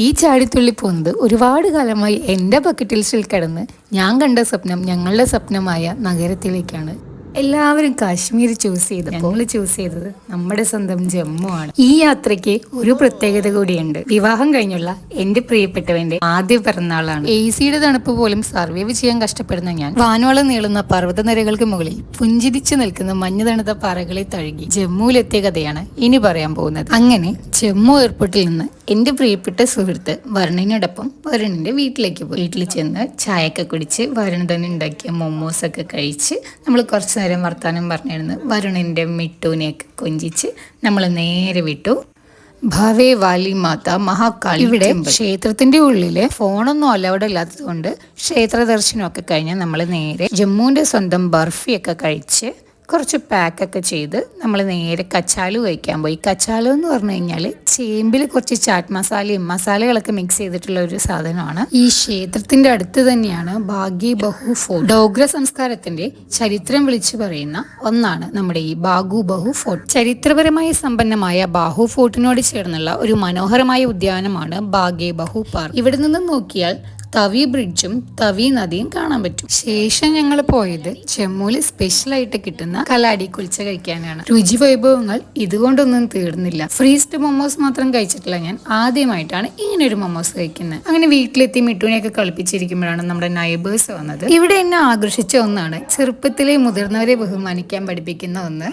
ഈ ചാടിത്തുള്ളി പോകുന്നത് ഒരുപാട് കാലമായി എൻ്റെ ബക്കറ്റ് ലിസ്റ്റിൽ കിടന്ന് ഞാൻ കണ്ട സ്വപ്നം ഞങ്ങളുടെ സ്വപ്നമായ നഗരത്തിലേക്കാണ്. എല്ലാവരും കാശ്മീർ ചൂസ് ചെയ്ത് ഞങ്ങൾ ചൂസ് ചെയ്തത് നമ്മുടെ സ്വന്തം ജമ്മു ആണ്. ഈ യാത്രയ്ക്ക് ഒരു പ്രത്യേകത കൂടിയുണ്ട്. വിവാഹം കഴിഞ്ഞുള്ള എൻ്റെ പ്രിയപ്പെട്ടവന്റെ ആദ്യ പിറന്നാളാണ്. AC-യുടെ തണുപ്പ് പോലും സർവൈവ് ചെയ്യാൻ കഷ്ടപ്പെടുന്ന ഞാൻ വാനോളം നീളുന്ന പർവ്വതനിരകൾക്ക് മുകളിൽ പുഞ്ചിരിച്ചു നിൽക്കുന്ന മഞ്ഞു തണുത്ത പാറകളെ തഴുകി ജമ്മുവിലെത്തിയ കഥയാണ് ഇനി പറയാൻ പോകുന്നത്. അങ്ങനെ ജമ്മു എയർപോർട്ടിൽ നിന്ന് എൻ്റെ പ്രിയപ്പെട്ട സുഹൃത്ത് വരുണിനോടൊപ്പം വരുണിന്റെ വീട്ടിലേക്ക് പോയി. വീട്ടിൽ ചെന്ന് ചായയൊക്കെ കുടിച്ച് വരുൺ തന്നെ ഉണ്ടാക്കിയ മൊമോസൊക്കെ കഴിച്ച് നമ്മൾ കുറച്ച് നേരം വർത്താനം പറഞ്ഞിരുന്ന് വരുണിന്റെ മിട്ടുവിനെയൊക്കെ കൊഞ്ചിച്ച് നമ്മൾ നേരെ വിട്ടു ഭവേ വാലി മാത മഹാകാളി. ഇവിടെ ക്ഷേത്രത്തിന്റെ ഉള്ളില് ഫോണൊന്നും അലൗഡ് ഇല്ലാത്തത് കൊണ്ട് ക്ഷേത്ര ദർശനമൊക്കെ കഴിഞ്ഞ് നമ്മൾ നേരെ ജമ്മുവിന്റെ സ്വന്തം ബർഫിയൊക്കെ കഴിച്ച് കുറച്ച് പാക്കൊക്കെ ചെയ്ത് നമ്മൾ നേരെ കച്ചാലു കഴിക്കാൻ പോയി. കച്ചാലു എന്ന് പറഞ്ഞു കഴിഞ്ഞാൽ ചേമ്പിൽ കുറച്ച് ചാറ്റ് മസാലയും മസാലകളൊക്കെ മിക്സ് ചെയ്തിട്ടുള്ള ഒരു സാധനമാണ്. ഈ ക്ഷേത്രത്തിന്റെ അടുത്ത് തന്നെയാണ് ബാഗി ബഹു ഫോർട്ട്. ഡോഗ്ര സംസ്കാരത്തിന്റെ ചരിത്രം വിളിച്ചു പറയുന്ന ഒന്നാണ് നമ്മുടെ ഈ ബാഗു ബഹു ഫോർട്ട്. ചരിത്രപരമായി സമ്പന്നമായ ബാഹു ഫോർട്ടിനോട് ചേർന്നുള്ള ഒരു മനോഹരമായ ഉദ്യാനമാണ് ബാഗെ ബഹു പാർക്ക്. ഇവിടെ നിന്ന് നോക്കിയാൽ തവി ബ്രിഡ്ജും തവി നദിയും കാണാൻ പറ്റും. ശേഷം ഞങ്ങൾ പോയത് ജമ്മുവിൽ സ്പെഷ്യലായിട്ട് കിട്ടുന്ന കലാടി കുൽച്ച കഴിക്കാനാണ്. രുചി വൈഭവങ്ങൾ ഇതുകൊണ്ടൊന്നും തീർന്നില്ല. ഫ്രീസ്ഡ് മൊമോസ് മാത്രം കഴിച്ചിട്ടില്ല. ഞാൻ ആദ്യമായിട്ടാണ് ഇങ്ങനെ ഒരു മൊമോസ് കഴിക്കുന്നത്. അങ്ങനെ വീട്ടിലെത്തി മിട്ടുവിനെയൊക്കെ കളിപ്പിച്ചിരിക്കുമ്പോഴാണ് നമ്മുടെ നൈബേഴ്സ് വന്നത്. ഇവിടെ എന്നെ ആകർഷിച്ച ഒന്നാണ് ചെറുപ്പത്തിലെ മുതിർന്നവരെ ബഹുമാനിക്കാൻ പഠിപ്പിക്കുന്ന ഒന്ന്.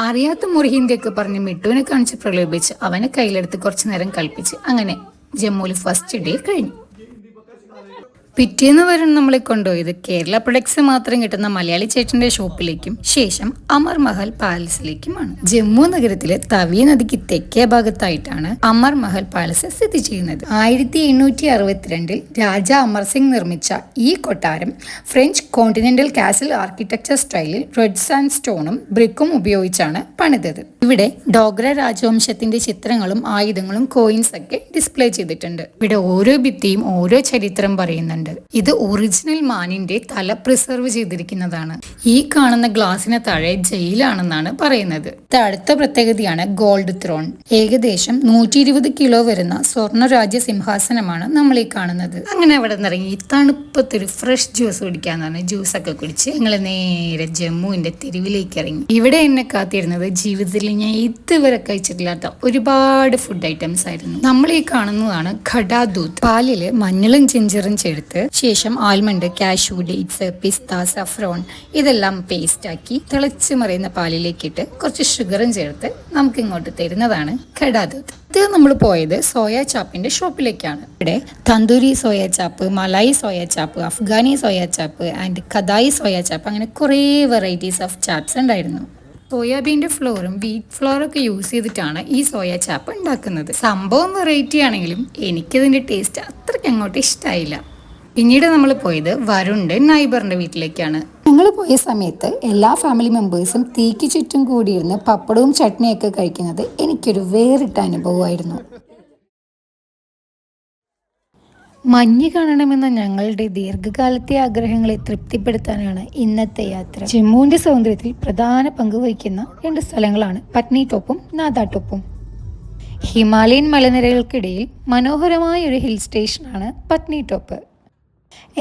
അറിയാത്ത മുറിഹിന്ദിയൊക്കെ പറഞ്ഞ് മിട്ടുവിനെ കാണിച്ച് പ്രലോഭിച്ച് അവനെ കയ്യിലെടുത്ത് കുറച്ചു നേരം കളിപ്പിച്ച് അങ്ങനെ ജമ്മുവിൽ ഫസ്റ്റ് ഡേ കഴിഞ്ഞു. പിറ്റേന്ന് വരും നമ്മളെ കൊണ്ടുപോയത് കേരള പ്രൊഡക്ട്സ് മാത്രം കിട്ടുന്ന മലയാളി ചേട്ടന്റെ ഷോപ്പിലേക്കും ശേഷം അമർ മഹൽ പാലസിലേക്കുമാണ്. ജമ്മു നഗരത്തിലെ തവി നദിക്ക് തെക്കേ ഭാഗത്തായിട്ടാണ് അമർ മഹൽ പാലസ് സ്ഥിതി ചെയ്യുന്നത്. 1862 രാജാ അമർ സിംഗ് നിർമ്മിച്ച ഈ കൊട്ടാരം ഫ്രഞ്ച് കോണ്ടിനെന്റൽ കാസിൽ ആർക്കിടെക്ചർ സ്റ്റൈലിൽ റെഡ് സാൻഡ് സ്റ്റോണും ബ്രിക്കും ഉപയോഗിച്ചാണ് പണിതത്. ഇവിടെ ഡോഗ്ര രാജവംശത്തിന്റെ ചിത്രങ്ങളും ആയുധങ്ങളും കോയിൻസ് ഒക്കെ ഡിസ്പ്ലേ ചെയ്തിട്ടുണ്ട്. ഇവിടെ ഓരോ ഭിത്തിയും ഓരോ ചരിത്രം പറയുന്നുണ്ട്. ഇത് ഒറിജിനൽ മാനിന്റെ തല പ്രിസർവ് ചെയ്തിരിക്കുന്നതാണ്. ഈ കാണുന്ന ഗ്ലാസിന് താഴെ ജയിലാണെന്നാണ് പറയുന്നത്. അടുത്ത പ്രത്യേകതയാണ് ഗോൾഡ് ത്രോൺ. ഏകദേശം 120 കിലോ വരുന്ന സ്വർണ്ണ രാജ്യ സിംഹാസനമാണ് നമ്മൾ ഈ കാണുന്നത്. അങ്ങനെ അവിടെ നിന്നിറങ്ങി തണുപ്പത്തൊരു ഫ്രഷ് ജ്യൂസ് കുടിക്കാന്നാണ്. ജ്യൂസൊക്കെ കുടിച്ച് ഞങ്ങൾ നേരെ ജമ്മുവിന്റെ തെരുവിലേക്ക് ഇറങ്ങി. ഇവിടെ എന്നെ കാത്തിരുന്നത് ജീവിതത്തിൽ ഞാൻ ഇതുവരെ കഴിച്ചിട്ടില്ലാത്ത ഒരുപാട് ഫുഡ് ഐറ്റംസ് ആയിരുന്നു. നമ്മൾ ഈ കാണുന്നതാണ് ഖഡാ ദൂത്ത്. പാലില് മഞ്ഞളും ജിഞ്ചറും ചേർത്ത് ശേഷം ആൽമണ്ട്, കാഷ്യൂ, ഡേറ്റ്സ്, പിസ്ത, സഫ്രോൺ ഇതെല്ലാം പേസ്റ്റ് ആക്കി തിളച്ച് മറിയുന്ന പാലിലേക്കിട്ട് കുറച്ച് ഷുഗറും ചേർത്ത് നമുക്ക് ഇങ്ങോട്ട് തരുന്നതാണ് ഖഡാ ദൂത്ത്. ഇത് നമ്മൾ പോയത് സോയ ചാപ്പിന്റെ ഷോപ്പിലേക്കാണ്. ഇവിടെ tandoori soya chaap, malai soya chaap, Afghani soya chaap and kadai soya chaap അങ്ങനെ കുറേ വെറൈറ്റീസ് ഓഫ് ചാപ്സ് ഉണ്ടായിരുന്നു. സോയാബീൻ്റെ ഫ്ലോറും വീറ്റ് ഫ്ലോറും ഒക്കെ യൂസ് ചെയ്തിട്ടാണ് ഈ സോയ ചാപ്പ് ഉണ്ടാക്കുന്നത്. സംഭവം വെറൈറ്റി ആണെങ്കിലും എനിക്കതിൻ്റെ ടേസ്റ്റ് അത്രയ്ക്ക് അങ്ങോട്ട് ഇഷ്ടമായില്ല. പിന്നീട് നമ്മൾ പോയത് വരുണിന്റെ നൈബറിന്റെ വീട്ടിലേക്കാണ്. ഞങ്ങൾ പോയ സമയത്ത് എല്ലാ ഫാമിലി മെമ്പേഴ്സും തീക്ക് ചുറ്റും കൂടിയിരുന്ന് പപ്പടവും ചട്നിയൊക്കെ കഴിക്കുന്നത് എനിക്കൊരു വേറിട്ട അനുഭവമായിരുന്നു. മഞ്ഞ് കാണണമെന്ന ഞങ്ങളുടെ ദീർഘകാലത്തെ ആഗ്രഹങ്ങളെ തൃപ്തിപ്പെടുത്താനാണ് ഇന്നത്തെ യാത്ര. ജമ്മുവിന്റെ സൗന്ദര്യത്തിൽ പ്രധാന പങ്ക് വഹിക്കുന്ന 2 സ്ഥലങ്ങളാണ് പത്നി ടോപ്പും നാദാ ടോപ്പും. ഹിമാലയൻ മലനിരകൾക്കിടയിൽ മനോഹരമായ ഒരു ഹിൽ സ്റ്റേഷനാണ് പത്നി ടോപ്പ്.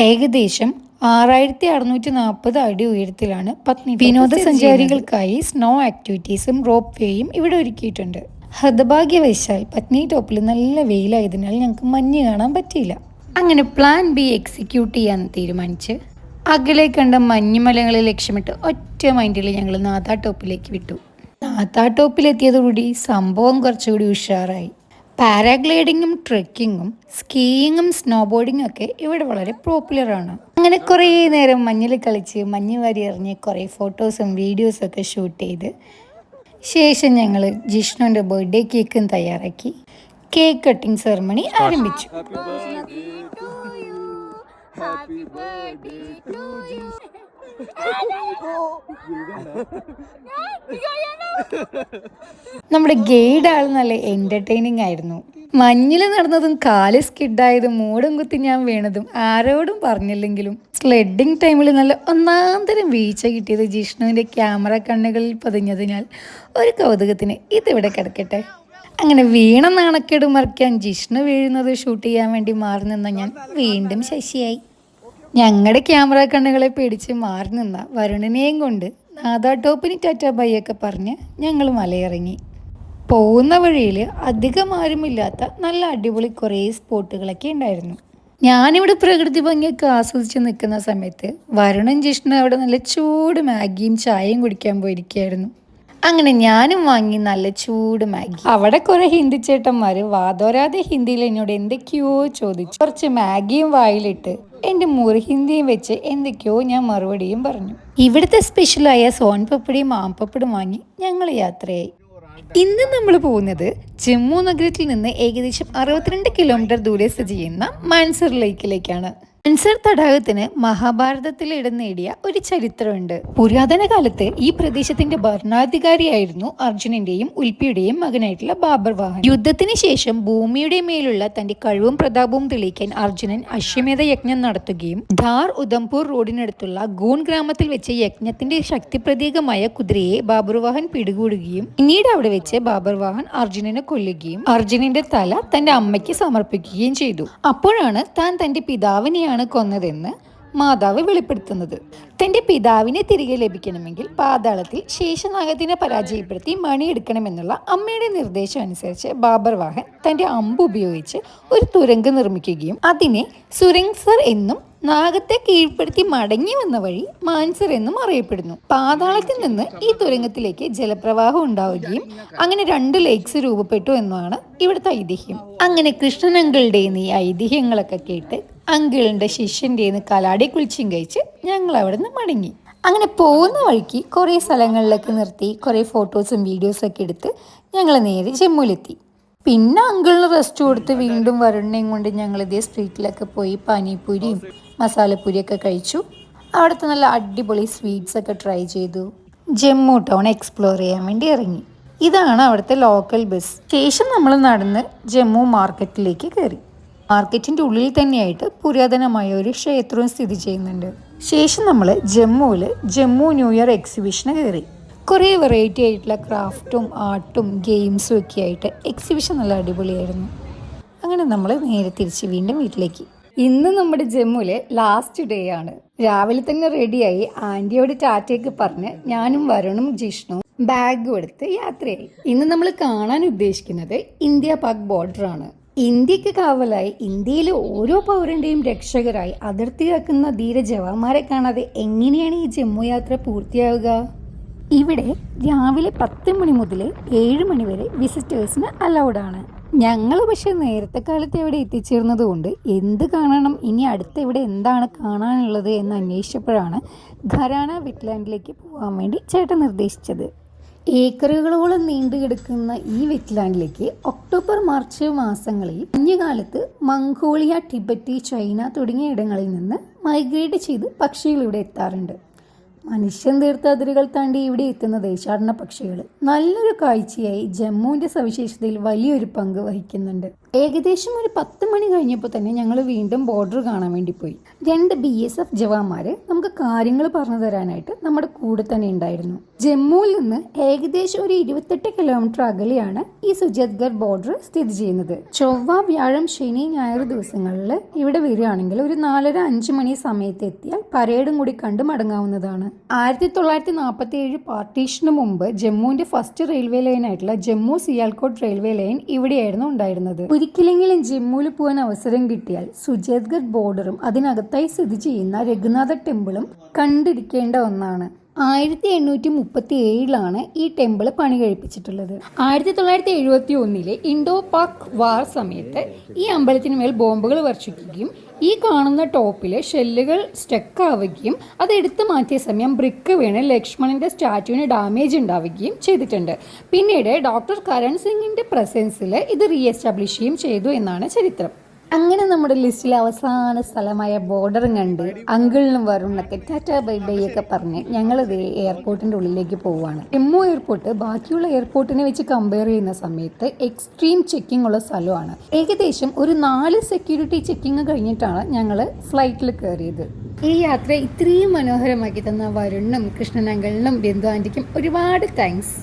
ഏകദേശം 6640 അടി ഉയരത്തിലാണ് പത്നി. വിനോദസഞ്ചാരികൾക്കായി സ്നോ ആക്ടിവിറ്റീസും റോപ്പ് വേയും ഇവിടെ ഒരുക്കിയിട്ടുണ്ട്. ഹൃദഭാഗ്യവശാൽ പത്നി ടോപ്പിൽ നല്ല വെയിലായതിനാൽ ഞങ്ങൾക്ക് മഞ്ഞ് കാണാൻ പറ്റിയില്ല. അങ്ങനെ പ്ലാൻ ബി എക്സിക്യൂട്ട് ചെയ്യാൻ തീരുമാനിച്ച് അകലെ കണ്ട മഞ്ഞുമലകളെ ലക്ഷ്യമിട്ട് ഒറ്റ മൈൻഡിൽ ഞങ്ങൾ നാദാ ടോപ്പിലേക്ക് വിട്ടു. നാദാ ടോപ്പിലെത്തിയതോടുകൂടി സംഭവം കുറച്ചുകൂടി ഉഷാറായി. പാരാഗ്ലൈഡിങ്ങും ട്രെക്കിങ്ങും സ്കീയിങ്ങും സ്നോബോർഡിങ്ങും ഒക്കെ ഇവിടെ വളരെ പോപ്പുലറാണ്. അങ്ങനെ കുറേ നേരം മഞ്ഞിൽ കളിച്ച് മഞ്ഞ് വാരി എറിഞ്ഞ് കുറേ ഫോട്ടോസും വീഡിയോസും ഒക്കെ ഷൂട്ട് ചെയ്ത് ശേഷം ഞങ്ങൾ ജിഷ്ണുവിൻ്റെ ബർത്ത്ഡേ കേക്കും തയ്യാറാക്കി കേക്ക് കട്ടിംഗ് സെറമണി ആരംഭിച്ചു. നമ്മുടെ ഗൈഡ് ആൾ നല്ല എന്റർടൈനിങ് ആയിരുന്നു. മഞ്ഞിൽ നടന്നതും കാല് സ്കിഡായതും മൂടും കുത്തി ഞാൻ വീണതും ആരോടും പറഞ്ഞില്ലെങ്കിലും സ്ലെഡിങ് ടൈമിൽ നല്ല ഒന്നാന്തരം വീഴ്ച കിട്ടിയത് ജിഷ്ണുവിൻ്റെ ക്യാമറ കണ്ണുകളിൽ പതിഞ്ഞതിനാൽ ഒരു കൗതുകത്തിന് ഇതിവിടെ കിടക്കട്ടെ. അങ്ങനെ വീണ നാണക്കേട് മറിക്കാൻ ജിഷ്ണു വീഴുന്നത് ഷൂട്ട് ചെയ്യാൻ വേണ്ടി മാറി നിന്ന ഞാൻ വീണ്ടും ശശിയായി. ഞങ്ങളുടെ ക്യാമറ കണ്ണുകളെ പേടിച്ച് മാറി നിന്ന വരുണിനെയും കൊണ്ട് നാദാ ടോപ്പിന് ടാറ്റ ബൈയൊക്കെ പറഞ്ഞ് ഞങ്ങൾ മലയിറങ്ങി. പോകുന്ന വഴിയിൽ അധികം ആരുമില്ലാത്ത നല്ല അടിപൊളി കുറേ സ്പോട്ടുകളൊക്കെ ഉണ്ടായിരുന്നു. ഞാനിവിടെ പ്രകൃതി ഭംഗിയൊക്കെ ആസ്വദിച്ച് നിൽക്കുന്ന സമയത്ത് വരുണും ജിഷ്ണു അവിടെ നല്ല ചൂട് മാഗിയും ചായയും കുടിക്കാൻ പോയിരിക്കുകയായിരുന്നു. അങ്ങനെ ഞാനും വാങ്ങി നല്ല ചൂട് മാഗി. അവിടെ കുറെ ഹിന്ദി ചേട്ടന്മാർ വാതോരാതെ ഹിന്ദിയിൽ എന്നോട് എന്തൊക്കെയോ ചോദിച്ചു. കുറച്ച് മാഗിയും വായിലിട്ട് എൻ്റെ മുറി ഹിന്ദിയും വെച്ച് എന്തൊക്കെയോ ഞാൻ മറുപടിയും പറഞ്ഞു. ഇവിടുത്തെ സ്പെഷ്യലായ സോൻ പപ്പടിയും മാമ്പപ്പടും വാങ്ങി ഞങ്ങൾ യാത്രയായി. ഇന്ന് നമ്മൾ പോകുന്നത് ജമ്മു നഗരത്തിൽ നിന്ന് ഏകദേശം 62 കിലോമീറ്റർ ദൂരെ സ്ഥിതി ചെയ്യുന്ന മാൻസർ ലേക്കിലേക്കാണ്. മാൻസർ തടാകത്തിന് മഹാഭാരതത്തിൽ ഇടം നേടിയ ഒരു ചരിത്രമുണ്ട്. പുരാതന കാലത്ത് ഈ പ്രദേശത്തിന്റെ ഭരണാധികാരിയായിരുന്നു അർജുനന്റെയും ഉൽപ്പിയുടെയും മകനായിട്ടുള്ള ബാബർ വാഹൻ. യുദ്ധത്തിന് ശേഷം ഭൂമിയുടെ മേലുള്ള തന്റെ കഴിവും പ്രതാപവും തെളിയിക്കാൻ അർജുനൻ അശ്വമേധ യജ്ഞം നടത്തുകയും ധാർ ഉധംപൂർ റോഡിനടുത്തുള്ള ഗൂൺ ഗ്രാമത്തിൽ വെച്ച് യജ്ഞത്തിന്റെ ശക്തി പ്രതീകമായ കുതിരയെ ബാബർ വാഹൻ പിടികൂടുകയും പിന്നീട് അവിടെ വെച്ച് ബാബർ വാഹൻ അർജുനനെ കൊല്ലുകയും അർജുനന്റെ തല തന്റെ അമ്മയ്ക്ക് സമർപ്പിക്കുകയും ചെയ്തു. അപ്പോഴാണ് താൻ തന്റെ പിതാവിനെയാണ് കൊന്നതെന്ന് മാതാവ് വെളിപ്പെടുത്തുന്നത്. തന്റെ പിതാവിനെ തിരികെ ലഭിക്കണമെങ്കിൽ പാതാളത്തിൽ ശേഷനാഗത്തിനെ പരാജയപ്പെടുത്തി മണിയെടുക്കണമെന്നുള്ള അമ്മയുടെ നിർദ്ദേശം അനുസരിച്ച് ബാബർ വാഹൻ തന്റെ അമ്പ് ഉപയോഗിച്ച് ഒരു തുരങ്കം നിർമ്മിക്കുകയും അതിനെ സുരങ്സർ എന്നും നാഗത്തെ കീഴ്പ്പെടുത്തി മടങ്ങി വന്ന വഴി മാൻസർ എന്നും അറിയപ്പെടുന്നു. പാതാളത്തിൽ നിന്ന് ഈ തുരങ്കത്തിലേക്ക് ജലപ്രവാഹം ഉണ്ടാവുകയും അങ്ങനെ 2 ലേക്സ് രൂപപ്പെട്ടു എന്നാണ് ഇവിടുത്തെ ഐതിഹ്യം. അങ്ങനെ കൃഷ്ണൻ അങ്കിളുടെ ഈ ഐതിഹ്യങ്ങളൊക്കെ കേട്ട് അങ്കിളിന്റെ ശിഷ്യന്റെ കലാടി കുളിച്ചും കഴിച്ച് ഞങ്ങൾ അവിടെ നിന്ന് മടങ്ങി. അങ്ങനെ പോകുന്ന വഴിക്ക് കുറേ സ്ഥലങ്ങളിലൊക്കെ നിർത്തി കുറേ ഫോട്ടോസും വീഡിയോസും ഒക്കെ എടുത്ത് ഞങ്ങൾ നേരെ ജമ്മുവിലെത്തി. പിന്നെ അങ്കിളിന് റെസ്റ്റ് കൊടുത്ത് വീണ്ടും വരുണിനെയും കൊണ്ട് ഞങ്ങൾ ഇതേ സ്ട്രീറ്റിലൊക്കെ പോയി പാനിപ്പൂരിയും മസാലപ്പൂരിയൊക്കെ കഴിച്ചു. അവിടുത്തെ നല്ല അടിപൊളി സ്വീറ്റ്സ് ഒക്കെ ട്രൈ ചെയ്തു. ജമ്മു ടൗൺ എക്സ്പ്ലോർ ചെയ്യാൻ വേണ്ടി ഇറങ്ങി. ഇതാണ് അവിടുത്തെ ലോക്കൽ ബസ്. ശേഷം നമ്മൾ നടന്ന് ജമ്മു മാർക്കറ്റിലേക്ക് കയറി. മാർക്കറ്റിൻ്റെ ഉള്ളിൽ തന്നെയായിട്ട് പുരാതനമായ ഒരു ക്ഷേത്രവും സ്ഥിതി ചെയ്യുന്നുണ്ട്. ശേഷം നമ്മൾ ജമ്മുവിൽ ജമ്മു ന്യൂ ഇയർ എക്സിബിഷന് കയറി. കുറേ വെറൈറ്റി ആയിട്ടുള്ള ക്രാഫ്റ്റും ആർട്ടും ഗെയിംസും ഒക്കെ ആയിട്ട് എക്സിബിഷൻ നല്ല അടിപൊളിയായിരുന്നു. അങ്ങനെ നമ്മൾ നേരെ തിരിച്ച് വീണ്ടും വീട്ടിലേക്ക്. ഇന്ന് നമ്മുടെ ജമ്മുവിലെ ലാസ്റ്റ് ഡേ ആണ്. രാവിലെ തന്നെ റെഡിയായി ആൻറ്റിയോട് ടാറ്റയൊക്കെ പറഞ്ഞ് ഞാനും വരുണും ജിഷ്ണുവും ബാഗും എടുത്ത് യാത്രയായി. ഇന്ന് നമ്മൾ കാണാൻ ഉദ്ദേശിക്കുന്നത് ഇന്ത്യ പാക് ബോർഡർ ആണ്. ഇന്ത്യക്ക് കാവലായി ഇന്ത്യയിലെ ഓരോ പൗരന്റെയും രക്ഷകരായി അതിർത്തി കാക്കുന്ന ധീര ജവാന്മാരെ കാണാതെ എങ്ങനെയാണ് ഈ ജമ്മു യാത്ര പൂർത്തിയാവുക? ഇവിടെ രാവിലെ 10 മണി മുതൽ 7 മണി വരെ വിസിറ്റേഴ്സിന് അലൗഡാണ്. ഞങ്ങൾ പക്ഷെ നേരത്തെ കാലത്ത് ഇവിടെ എത്തിച്ചേർന്നത് കൊണ്ട് എന്ത് കാണണം, ഇനി അടുത്ത് ഇവിടെ എന്താണ് കാണാനുള്ളത് എന്ന് അന്വേഷിച്ചപ്പോഴാണ് ഖരാന വെറ്റ്ലാൻഡിലേക്ക് പോകാൻ വേണ്ടി ചേട്ടൻ നിർദ്ദേശിച്ചത്. ഏക്കറുകളോളം നീണ്ടു കിടക്കുന്ന ഈ വെറ്റ്ലാൻഡിലേക്ക് ഒക്ടോബർ മാർച്ച് മാസങ്ങളിൽ മഞ്ഞുകാലത്ത് മംഗോളിയ, ടിബറ്റ്, ചൈന തുടങ്ങിയ ഇടങ്ങളിൽ നിന്ന് മൈഗ്രേറ്റ് ചെയ്ത് പക്ഷികൾ ഇവിടെ എത്താറുണ്ട്. മനുഷ്യൻ തീർത്ത അതിരുകൾ താണ്ടി ഇവിടെ എത്തുന്ന ദേശാടന പക്ഷികൾ നല്ലൊരു കാഴ്ചയായി ജമ്മുവിൻ്റെ സവിശേഷതയിൽ വലിയൊരു പങ്ക് വഹിക്കുന്നുണ്ട്. ഏകദേശം ഒരു 10 മണി കഴിഞ്ഞപ്പോൾ തന്നെ ഞങ്ങൾ വീണ്ടും ബോർഡർ കാണാൻ വേണ്ടി പോയി. 2 BSF ജവാന്മാർ നമുക്ക് കാര്യങ്ങൾ പറഞ്ഞു തരാനായിട്ട് നമ്മുടെ കൂടെ തന്നെ ഉണ്ടായിരുന്നു. ജമ്മുവിൽ നിന്ന് ഏകദേശം ഒരു 28 കിലോമീറ്റർ അകലെയാണ് ഈ സുജത്ഗർ ബോർഡർ സ്ഥിതി ചെയ്യുന്നത്. ചൊവ്വ, വ്യാഴം, ശനി, ഞായർ ദിവസങ്ങളിൽ ഇവിടെ വരികയാണെങ്കിൽ ഒരു 4:30-5 മണി സമയത്ത് എത്തിയാൽ പരേഡും കൂടി കണ്ട് മടങ്ങാവുന്നതാണ്. 1947 പാർട്ടീഷന് മുമ്പ് ജമ്മുവിന്റെ ഫസ്റ്റ് റെയിൽവേ ലൈൻ ആയിട്ടുള്ള ജമ്മു സിയാൽകോട്ട് റെയിൽവേ ലൈൻ ഇവിടെയായിരുന്നു ഉണ്ടായിരുന്നത്. ഒരിക്കലെങ്കിലും ജമ്മുവിൽ പോകാൻ അവസരം കിട്ടിയാൽ സുജത്ഗർ ബോർഡറും അതിനകത്തായി സ്ഥിതി ചെയ്യുന്ന രഘുനാഥ ടെമ്പിളും കണ്ടിരിക്കേണ്ട ഒന്നാണ്. 1837 ഈ ടെമ്പിൾ പണി കഴിപ്പിച്ചിട്ടുള്ളത്. 1971 ഇൻഡോ പാക് വാർ സമയത്ത് ഈ അമ്പലത്തിന് മേൽ ബോംബുകൾ വർഷിക്കുകയും ഈ കാണുന്ന ടോപ്പിൽ ഷെല്ലുകൾ സ്റ്റക്ക് ആവുകയും അത് എടുത്തു മാറ്റിയ സമയം ബ്രിക്ക് വീണ് ലക്ഷ്മണന്റെ സ്റ്റാറ്റുവിന് ഡാമേജ് ഉണ്ടാവുകയും ചെയ്തിട്ടുണ്ട്. പിന്നീട് ഡോക്ടർ കരൺ സിംഗിന്റെ പ്രസൻസിൽ ഇത് റീഎസ്റ്റാബ്ലിഷ് ചെയ്തു എന്നാണ് ചരിത്രം. അങ്ങനെ നമ്മുടെ ലിസ്റ്റിലെ അവസാന സ്ഥലമായ ബോർഡറും കണ്ട് അങ്കിളിനും വരുണൊക്കെ ടാറ്റ ബൈ ബൈ ഒക്കെ പറഞ്ഞ് ഞങ്ങളിത് എയർപോർട്ടിൻ്റെ ഉള്ളിലേക്ക് പോവുകയാണ്. ജമ്മു എയർപോർട്ട് ബാക്കിയുള്ള എയർപോർട്ടിനെ വെച്ച് കമ്പയർ ചെയ്യുന്ന സമയത്ത് എക്സ്ട്രീം ചെക്കിംഗ് ഉള്ള സ്ഥലമാണ്. ഏകദേശം ഒരു 4 സെക്യൂരിറ്റി ചെക്കിങ് കഴിഞ്ഞിട്ടാണ് ഞങ്ങൾ ഫ്ലൈറ്റിൽ കയറിയത്. ഈ യാത്ര ഇത്രയും മനോഹരമാക്കി തന്ന വരുണിനും കൃഷ്ണൻ അങ്കിളിനും ബിന്ദു ആൻറ്റിക്കും ഒരുപാട് താങ്ക്സ്.